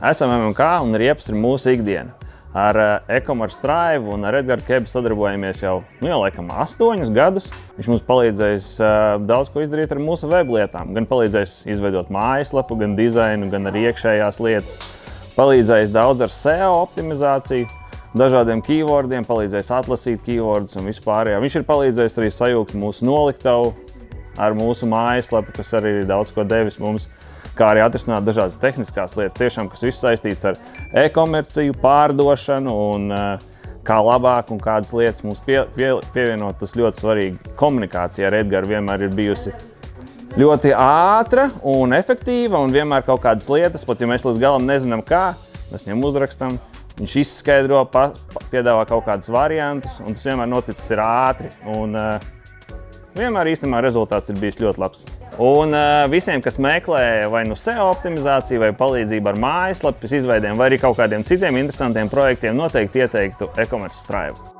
Esam MMK un Riepas ir mūsu ikdiena. Ar e-commerce Straivu un ar Edgars Kebu sadarbojamies jau laikam 8 gadus. Viņš mums palīdzējis daudz ko izdarīt ar mūsu web lietām. Gan palīdzējis izveidot mājaslapu, gan dizainu, gan arī iekšējās lietas. Palīdzējis daudz ar SEO optimizāciju, dažādiem keywordiem, palīdzējis atlasīt keywordus un vispārējā. Viņš ir palīdzējis arī sajūgt mūsu noliktavu ar mūsu mājaslapu, kas arī ir daudz ko devis mums, kā arī atrisināt dažādas tehniskās lietas, tiešām, kas viss saistīts ar e-komerciju, pārdošanu un kā labāk un kādas lietas mums pievienot. Tas ļoti svarīgi. Komunikācija ar Edgaru vienmēr ir bijusi ļoti ātra un efektīva, un vienmēr kaut kādas lietas, pat ja mēs līdz galam nezinām kā, mēs viņam uzrakstam, viņš izskaidro, piedāvā kaut kādas variantus, un tas vienmēr noticis ir ātri. Un vienmēr īstenībā rezultāts ir bijis ļoti labs. Un visiem, kas meklē vai nu SEO optimizāciju, vai palīdzību ar mājaslapas izveidēm, vai arī kaut kādiem citiem interesantiem projektiem, noteikti ieteiktu e-commerce Straivu.